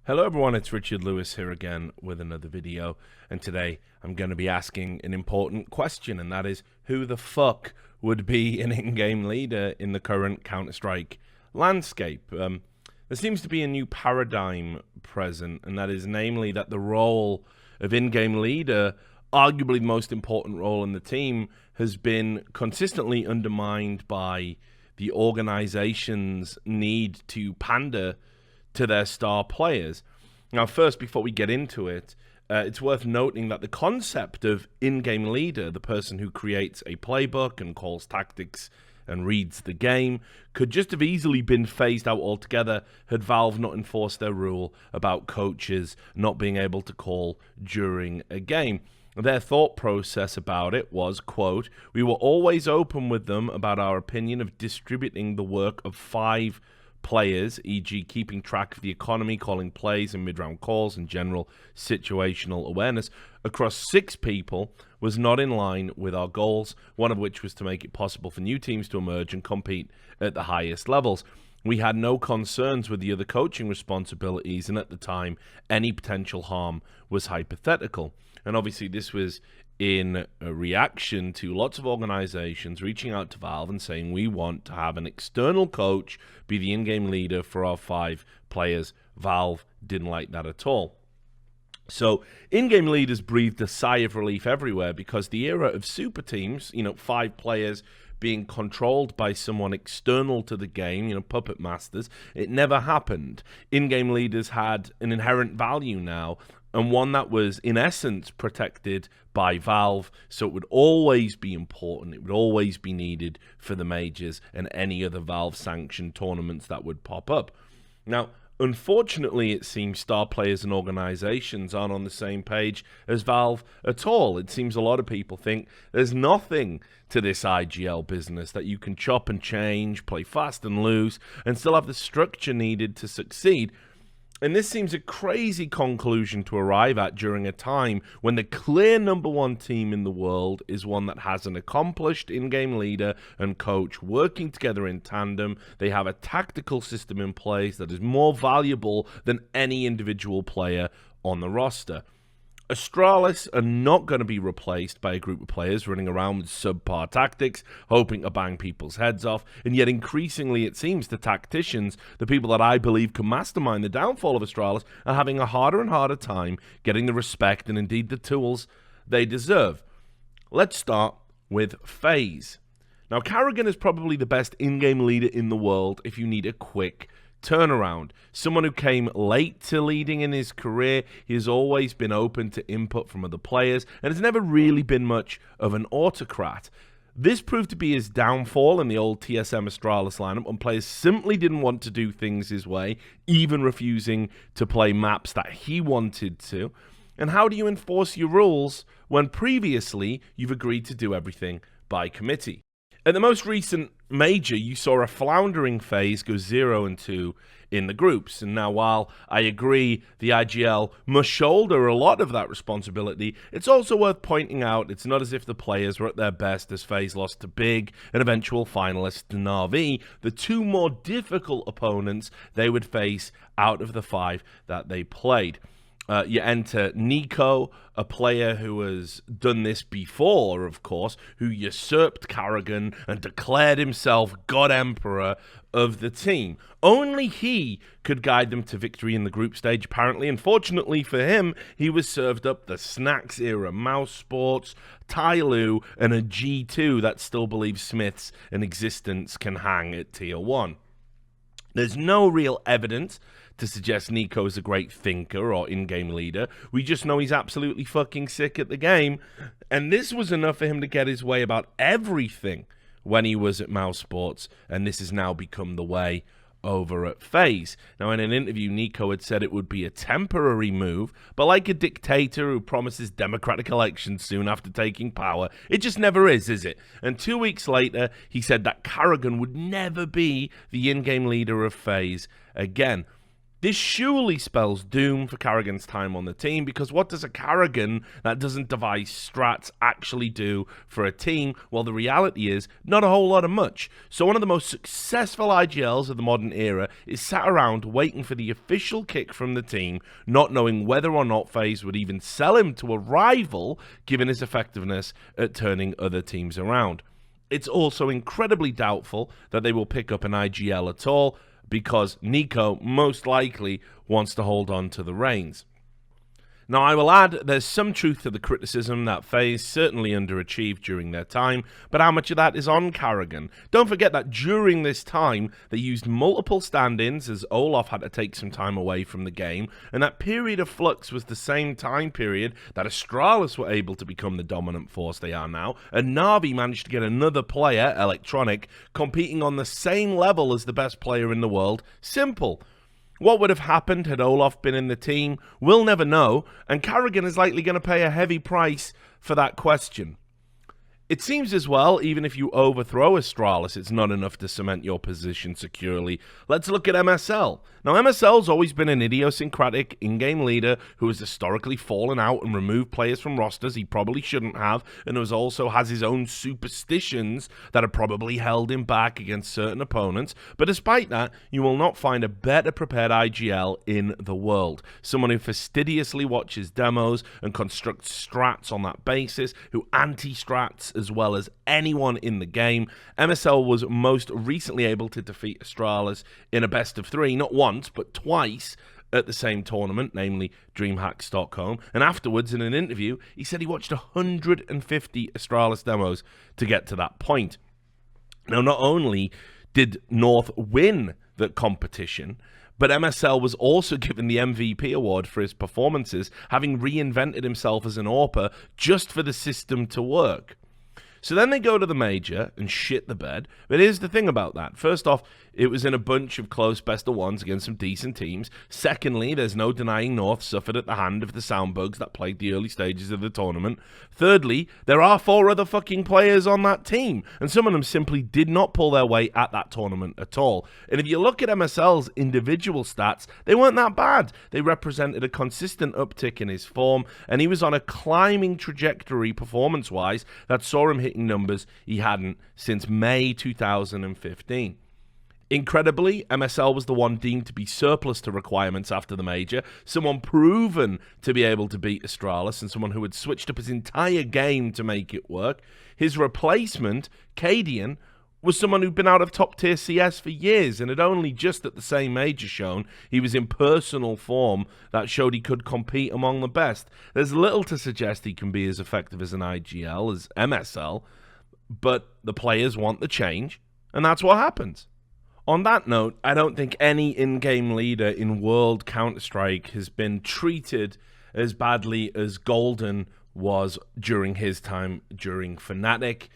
Hello everyone, it's Richard Lewis here again with another video, and today I'm going to be asking an important question, and that is, who the fuck would be an in-game leader in the current Counter-Strike landscape? There seems to be a new paradigm present, and that is namely that the role of in-game leader, arguably the most important role in the team, has been consistently undermined by the organization's need to pander to their star players. Now, first, before we get into it, it's worth noting that the concept of in-game leader, the person who creates a playbook and calls tactics and reads the game, could just have easily been phased out altogether had Valve not enforced their rule about coaches not being able to call during a game. Their thought process about it was, quote, "We were always open with them about our opinion of distributing the work of 5 players, e.g. keeping track of the economy, calling plays and mid-round calls, and general situational awareness across 6 people was not in line with our goals, one of which was to make it possible for new teams to emerge and compete at the highest levels. We had no concerns with the other coaching responsibilities, and at the time, any potential harm was hypothetical." And obviously this was in a reaction to lots of organizations reaching out to Valve and saying, we want to have an external coach be the in-game leader for our 5 players. Valve didn't like that at all. So in-game leaders breathed a sigh of relief everywhere, because the era of super teams, 5 players being controlled by someone external to the game, puppet masters, it never happened. In-game leaders had an inherent value now, and one that was, in essence, protected by Valve, so it would always be important, it would always be needed for the majors and any other Valve-sanctioned tournaments that would pop up. Now, unfortunately, it seems star players and organizations aren't on the same page as Valve at all. It seems a lot of people think there's nothing to this IGL business, that you can chop and change, play fast and loose, and still have the structure needed to succeed. And this seems a crazy conclusion to arrive at during a time when the clear #1 team in the world is one that has an accomplished in-game leader and coach working together in tandem. They have a tactical system in place that is more valuable than any individual player on the roster. Astralis are not going to be replaced by a group of players running around with subpar tactics, hoping to bang people's heads off, and yet increasingly it seems the tacticians, the people that I believe can mastermind the downfall of Astralis, are having a harder and harder time getting the respect and indeed the tools they deserve. Let's start with FaZe. Now, Karrigan is probably the best in-game leader in the world if you need a quick turnaround. Someone who came late to leading in his career. He has always been open to input from other players and has never really been much of an autocrat. This proved to be his downfall in the old TSM Astralis lineup, when players simply didn't want to do things his way, even refusing to play maps that he wanted to. And how do you enforce your rules when previously you've agreed to do everything by committee? At the most recent major, you saw a floundering FaZe go 0-2 in the groups. And now, while I agree the IGL must shoulder a lot of that responsibility, it's also worth pointing out it's not as if the players were at their best as FaZe lost to Big and eventual finalist Na'Vi, the 2 more difficult opponents they would face out of the 5 that they played. You enter Nico, a player who has done this before, of course, who usurped Karrigan and declared himself God Emperor of the team. Only he could guide them to victory in the group stage, apparently. Unfortunately for him, he was served up the Snacks era Mouse Sports, Tyloo, and a G2 that still believes Smiths and Existence can hang at Tier 1. There's no real evidence to suggest Nico is a great thinker or in-game leader. We just know he's absolutely fucking sick at the game, and this was enough for him to get his way about everything when he was at Mouse Sports, and this has now become the way over at FaZe. Now, in an interview, Nico had said it would be a temporary move, but like a dictator who promises democratic elections soon after taking power, it just never is it? And 2 weeks later, he said that Karrigan would never be the in-game leader of FaZe again. This surely spells doom for Carrigan's time on the team, because what does a Carrigan that doesn't devise strats actually do for a team? Well, the reality is, not a whole lot of much. So one of the most successful IGLs of the modern era is sat around waiting for the official kick from the team, not knowing whether or not FaZe would even sell him to a rival, given his effectiveness at turning other teams around. It's also incredibly doubtful that they will pick up an IGL at all, because Nico most likely wants to hold on to the reins. Now, I will add, there's some truth to the criticism that FaZe certainly underachieved during their time, but how much of that is on Carrigan? Don't forget that during this time, they used multiple stand-ins, as Olaf had to take some time away from the game, and that period of flux was the same time period that Astralis were able to become the dominant force they are now, and Na'Vi managed to get another player, Electronic, competing on the same level as the best player in the world. Simple. What would have happened had Olaf been in the team? We'll never know, and Carrigan is likely going to pay a heavy price for that question. It seems as well, even if you overthrow Astralis, it's not enough to cement your position securely. Let's look at MSL. Now, MSL's always been an idiosyncratic in-game leader who has historically fallen out and removed players from rosters he probably shouldn't have, and who also has his own superstitions that have probably held him back against certain opponents. But despite that, you will not find a better prepared IGL in the world. Someone who fastidiously watches demos and constructs strats on that basis, who anti-strats as well as anyone in the game. MSL was most recently able to defeat Astralis in a best of 3, not once, but twice at the same tournament, namely DreamHack Stockholm. And afterwards, in an interview, he said he watched 150 Astralis demos to get to that point. Now, not only did North win the competition, but MSL was also given the MVP award for his performances, having reinvented himself as an AWPer just for the system to work. So then they go to the major and shit the bed. But here's the thing about that. First off, it was in a bunch of close best-of-ones against some decent teams. Secondly, there's no denying North suffered at the hand of the sound bugs that plagued the early stages of the tournament. Thirdly, there are 4 other fucking players on that team, and some of them simply did not pull their weight at that tournament at all. And if you look at MSL's individual stats, they weren't that bad. They represented a consistent uptick in his form, and he was on a climbing trajectory performance-wise that saw him hitting numbers he hadn't since May 2015. Incredibly, MSL was the one deemed to be surplus to requirements after the major, someone proven to be able to beat Astralis, and someone who had switched up his entire game to make it work. His replacement, Cadian, was someone who'd been out of top-tier CS for years, and had only just at the same major shown he was in personal form that showed he could compete among the best. There's little to suggest he can be as effective as an IGL as MSL, but the players want the change, and that's what happens. On that note, I don't think any in-game leader in World Counter-Strike has been treated as badly as Golden was during his time during Fnatic.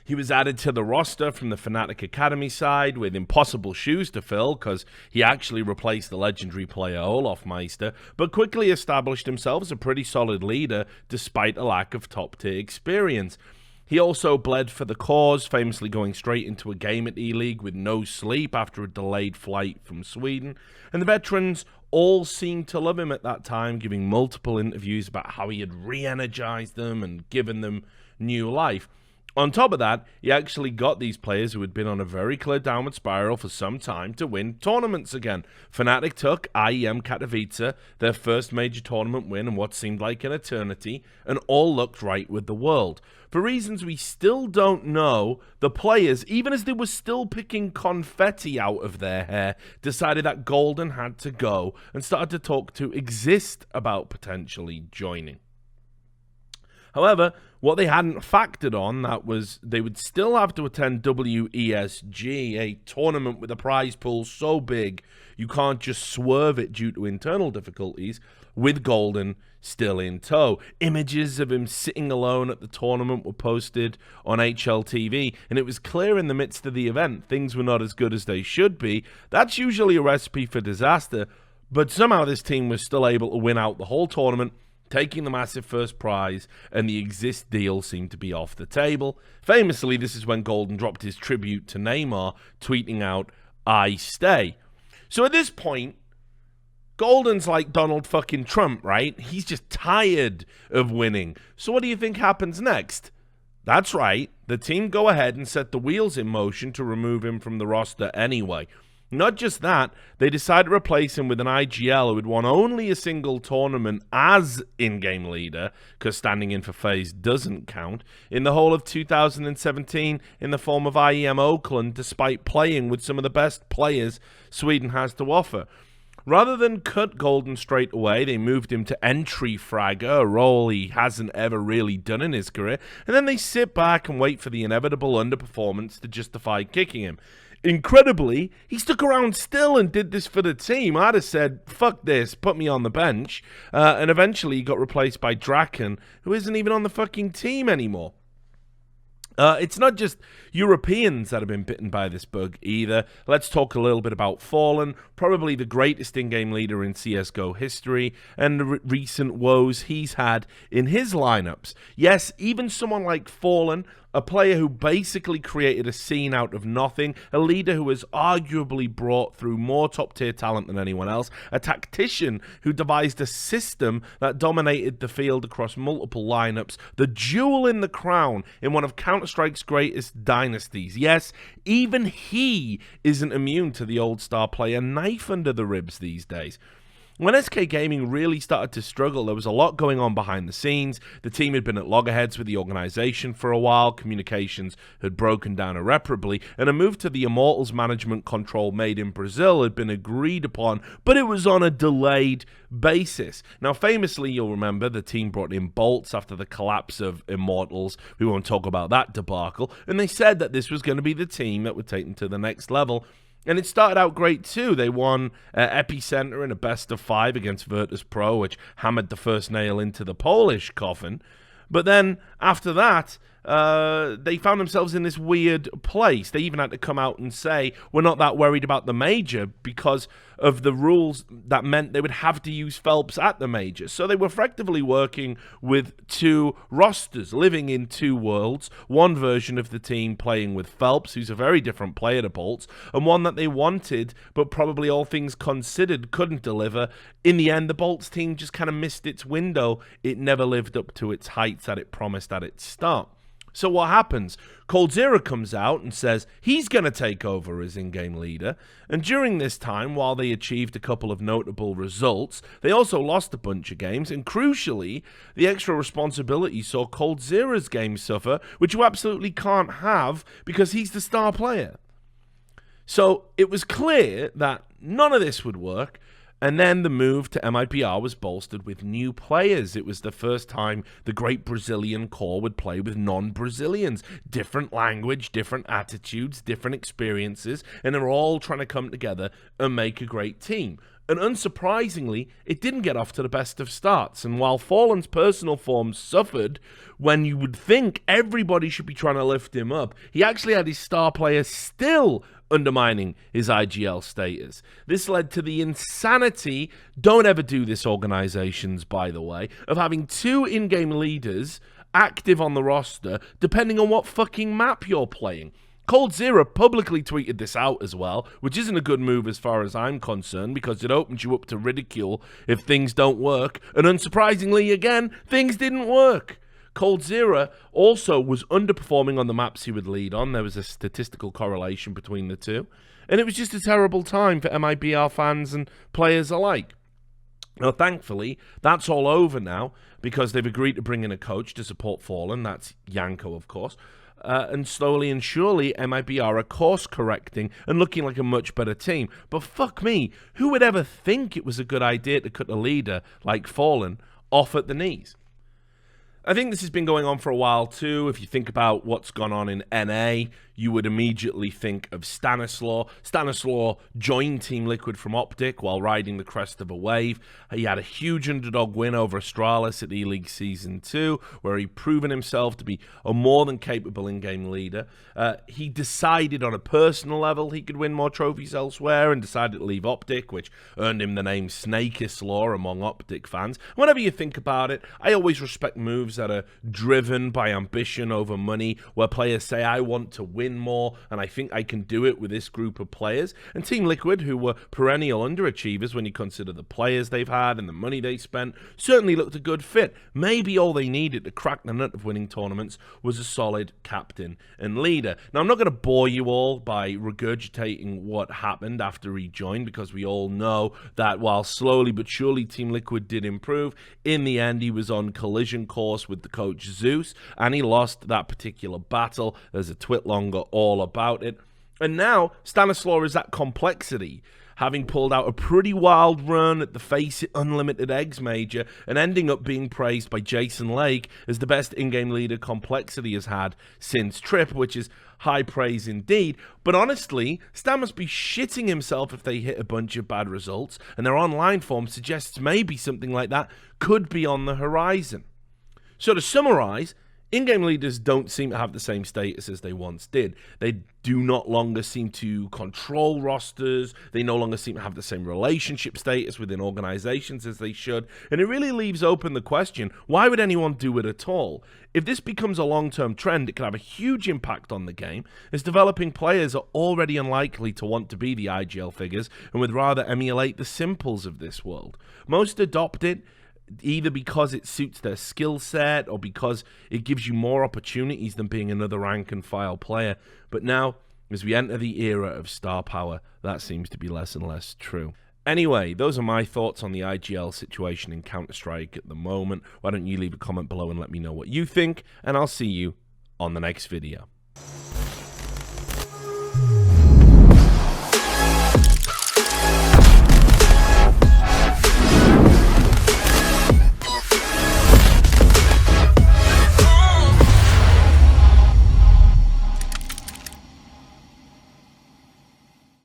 He was added to the roster from the Fnatic Academy side with impossible shoes to fill, because he actually replaced the legendary player Olaf Meister, but quickly established himself as a pretty solid leader despite a lack of top-tier experience. He also bled for the cause, famously going straight into a game at E-League with no sleep after a delayed flight from Sweden. And the veterans all seemed to love him at that time, giving multiple interviews about how he had re-energized them and given them new life. On top of that, he actually got these players who had been on a very clear downward spiral for some time to win tournaments again. Fnatic took IEM Katowice, their first major tournament win in what seemed like an eternity, and all looked right with the world. For reasons we still don't know, the players, even as they were still picking confetti out of their hair, decided that Golden had to go and started to talk to Exist about potentially joining. However, what they hadn't factored on, that was they would still have to attend WESG, a tournament with a prize pool so big you can't just swerve it due to internal difficulties, with Golden still in tow. Images of him sitting alone at the tournament were posted on HLTV, and it was clear in the midst of the event things were not as good as they should be. That's usually a recipe for disaster, but somehow this team was still able to win out the whole tournament, taking the massive first prize, and the Exist deal seemed to be off the table. Famously, this is when Golden dropped his tribute to Neymar, tweeting out, "I stay." So at this point, Golden's like Donald fucking Trump, right? He's just tired of winning. So what do you think happens next? That's right. The team go ahead and set the wheels in motion to remove him from the roster anyway. Not just that, they decide to replace him with an IGL who had won only a single tournament as in-game leader, because standing in for FaZe doesn't count, in the whole of 2017 in the form of IEM Oakland, despite playing with some of the best players Sweden has to offer. Rather than cut Golden straight away, they moved him to entry fragger, a role he hasn't ever really done in his career, and then they sit back and wait for the inevitable underperformance to justify kicking him. Incredibly, he stuck around still and did this for the team. I'd have said, fuck this, put me on the bench, and eventually he got replaced by Draken, who isn't even on the fucking team anymore. It's not just Europeans that have been bitten by this bug either. Let's talk a little bit about Fallen, probably the greatest in-game leader in CSGO history, and the recent woes he's had in his lineups. Yes, even someone like Fallen, a player who basically created a scene out of nothing, a leader who has arguably brought through more top-tier talent than anyone else, a tactician who devised a system that dominated the field across multiple lineups, the jewel in the crown in one of Counter-Strike's greatest dynasties. Yes, even he isn't immune to the old star player knife under the ribs these days. When SK Gaming really started to struggle, there was a lot going on behind the scenes. The team had been at loggerheads with the organization for a while, communications had broken down irreparably, and a move to the Immortals management control made in Brazil had been agreed upon, but it was on a delayed basis. Now, famously, you'll remember the team brought in Bolts after the collapse of Immortals. We won't talk about that debacle, and they said that this was going to be the team that would take them to the next level. And it started out great too. They won Epicenter in a best-of-5 against Virtus.pro, which hammered the first nail into the Polish coffin. But then, after that, they found themselves in this weird place. They even had to come out and say, we're not that worried about the major because of the rules that meant they would have to use Phelps at the major. So they were effectively working with two rosters, living in two worlds. One version of the team playing with Phelps, who's a very different player to Bolts, and one that they wanted, but probably all things considered couldn't deliver. In the end, the Bolts team just kind of missed its window. It never lived up to its heights that it promised at its start. So what happens? coldzera comes out and says he's going to take over as in-game leader, and during this time, while they achieved a couple of notable results, they also lost a bunch of games, and crucially, the extra responsibility saw coldzera's game suffer, which you absolutely can't have because he's the star player. So it was clear that none of this would work. And then the move to MIBR was bolstered with new players. It was the first time the great Brazilian core would play with non-Brazilians. Different language, different attitudes, different experiences, and they're all trying to come together and make a great team. And unsurprisingly, it didn't get off to the best of starts. And while Fallen's personal form suffered, when you would think everybody should be trying to lift him up, he actually had his star players still undermining his IGL status. This led to the insanity, don't ever do this, organizations, by the way, of having two in-game leaders active on the roster, depending on what fucking map you're playing. coldzera publicly tweeted this out as well, which isn't a good move as far as I'm concerned, because it opens you up to ridicule if things don't work, and unsurprisingly, again, things didn't work. coldzera also was underperforming on the maps he would lead on. There was a statistical correlation between the two, and it was just a terrible time for MIBR fans and players alike. Now, thankfully, that's all over now, because they've agreed to bring in a coach to support Fallen. That's Yanko, of course. And slowly and surely, MIBR are course-correcting and looking like a much better team. But fuck me, who would ever think it was a good idea to cut a leader like Fallen off at the knees? I think this has been going on for a while too. If you think about what's gone on in NA, you would immediately think of Stanislaw. Stanislaw joined Team Liquid from Optic while riding the crest of a wave. He had a huge underdog win over Astralis at E-League Season 2, where he proven himself to be a more than capable in-game leader. He decided on a personal level he could win more trophies elsewhere and decided to leave Optic, which earned him the name Snakeislaw among Optic fans. Whenever you think about it, I always respect moves that are driven by ambition over money, where players say, I want to win win more, and I think I can do it with this group of players. And Team Liquid, who were perennial underachievers when you consider the players they've had and the money they spent, certainly looked a good fit. Maybe all they needed to crack the nut of winning tournaments was a solid captain and leader. Now, I'm not going to bore you all by regurgitating what happened after he joined, because we all know that while slowly but surely Team Liquid did improve, in the end he was on collision course with the coach Zeus, and he lost that particular battle. There's a twit longer all about it. And now Stanislaw is that complexity, having pulled out a pretty wild run at the Face It Unlimited Eggs Major and ending up being praised by Jason Lake as the best in-game leader Complexity has had since Trip, which is high praise indeed. But honestly, Stan must be shitting himself if they hit a bunch of bad results, and their online form suggests maybe something like that could be on the horizon. So to summarize, in-game leaders don't seem to have the same status as they once did. They do not longer seem to control rosters. They no longer seem to have the same relationship status within organizations as they should. And it really leaves open the question, why would anyone do it at all? If this becomes a long-term trend, it could have a huge impact on the game, as developing players are already unlikely to want to be the IGL figures and would rather emulate the simples of this world. Most adopt it either because it suits their skill set or because it gives you more opportunities than being another rank and file player. But now, as we enter the era of star power, that seems to be less and less true. Anyway, those are my thoughts on the IGL situation in Counter-Strike at the moment. Why don't you leave a comment below and let me know what you think, and I'll see you on the next video.